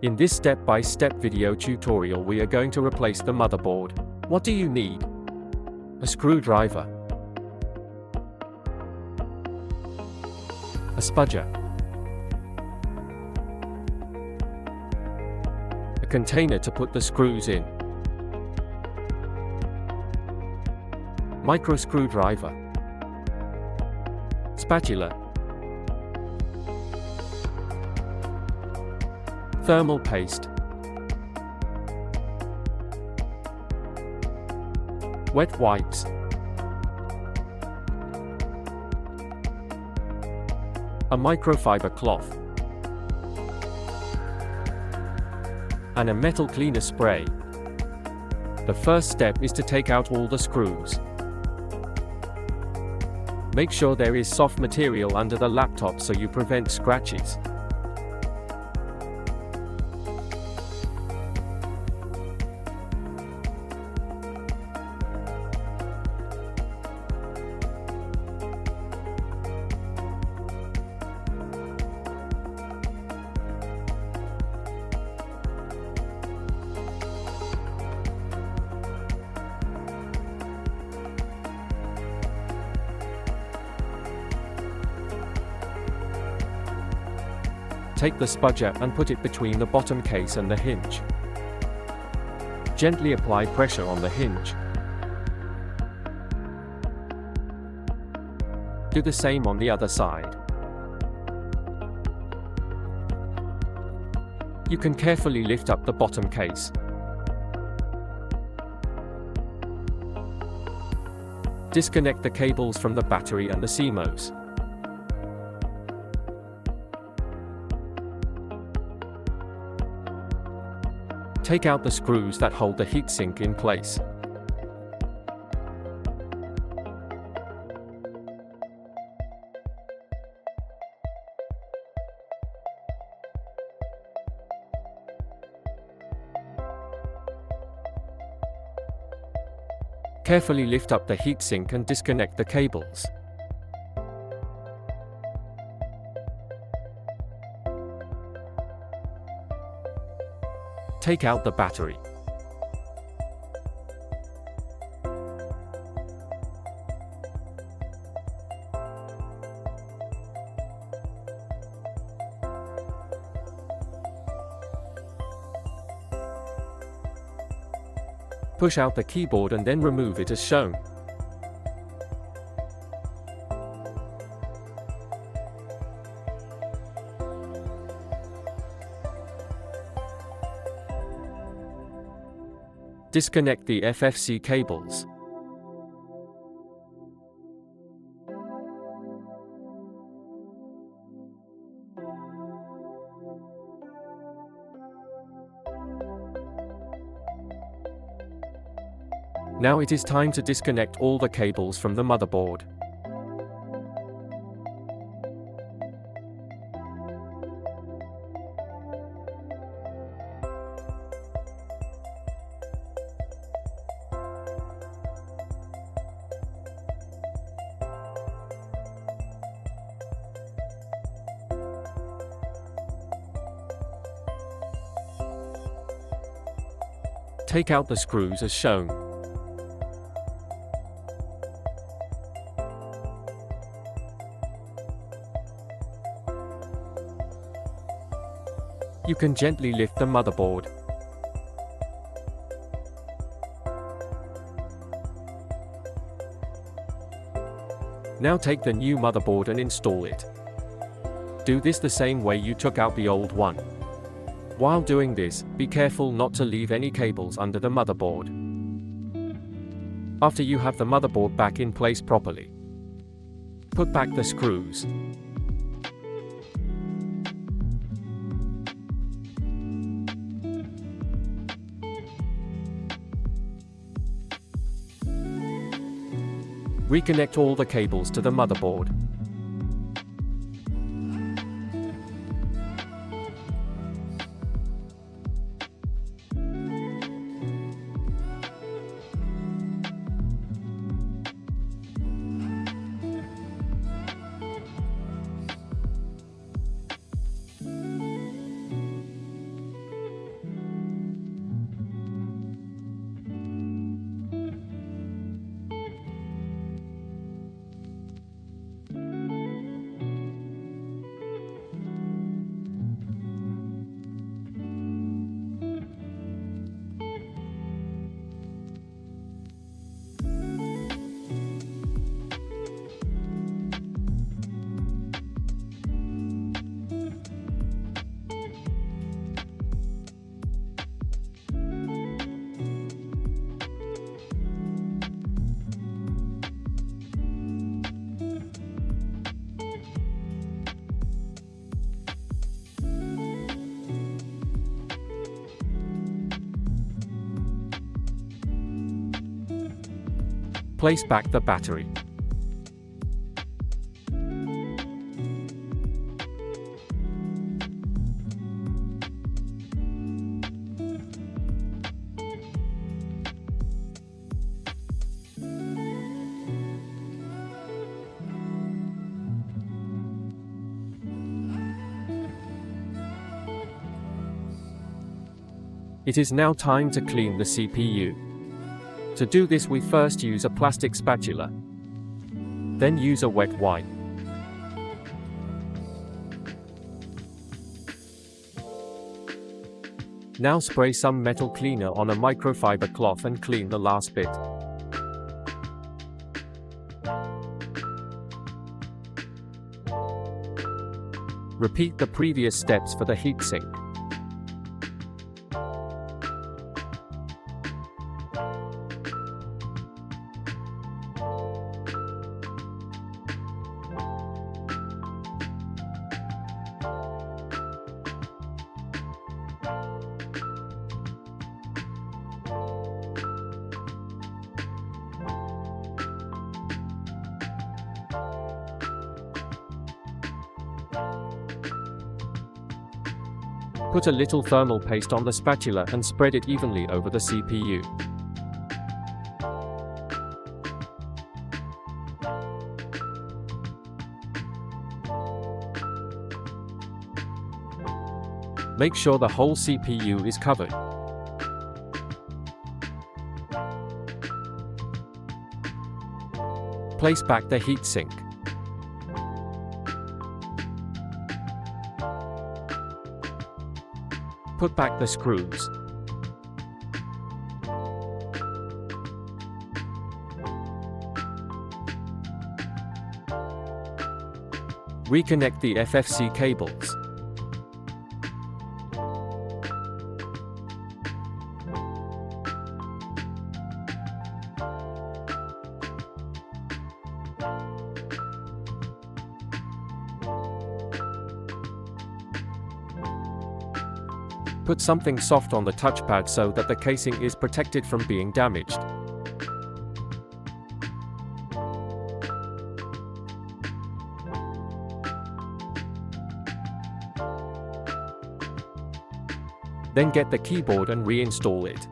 In this step-by-step video tutorial we are going to replace the motherboard. What do you need? A screwdriver, a spudger, a container to put the screws in, micro screwdriver, spatula, thermal paste, wet wipes, a microfiber cloth, and a metal cleaner spray. The first step is to take out all the screws. Make sure there is soft material under the laptop so you prevent scratches. Take the spudger and put it between the bottom case and the hinge. Gently apply pressure on the hinge. Do the same on the other side. You can carefully lift up the bottom case. Disconnect the cables from the battery and the CMOS. Take out the screws that hold the heatsink in place. Carefully lift up the heatsink and disconnect the cables. Take out the battery. Push out the keyboard and then remove it as shown. Disconnect the FFC cables. Now it is time to disconnect all the cables from the motherboard. Take out the screws as shown. You can gently lift the motherboard. Now take the new motherboard and install it. Do this the same way you took out the old one. While doing this, be careful not to leave any cables under the motherboard. After you have the motherboard back in place properly, put back the screws. Reconnect all the cables to the motherboard. Place back the battery. It is now time to clean the CPU. To do this, we first use a plastic spatula. Then use a wet wipe. Now spray some metal cleaner on a microfiber cloth and clean the last bit. Repeat the previous steps for the heatsink. Put a little thermal paste on the spatula and spread it evenly over the CPU. Make sure the whole CPU is covered. Place back the heatsink. Put back the screws. Reconnect the FFC cables. Put something soft on the touchpad so that the casing is protected from being damaged. Then get the keyboard and reinstall it.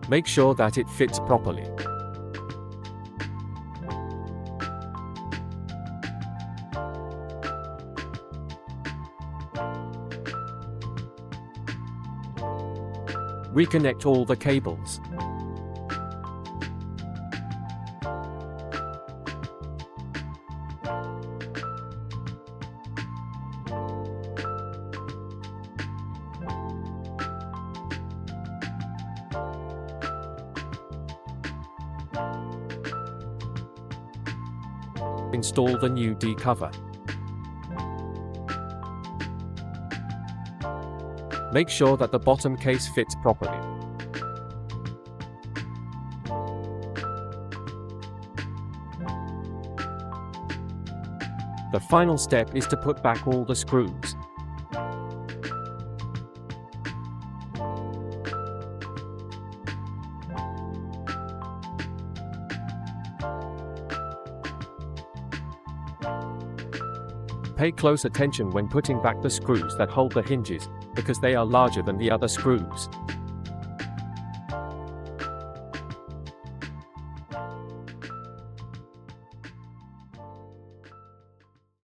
Make sure that it fits properly. Reconnect all the cables. Install the new D cover. Make sure that the bottom case fits properly. The final step is to put back all the screws. Pay close attention when putting back the screws that hold the hinges, because they are larger than the other screws.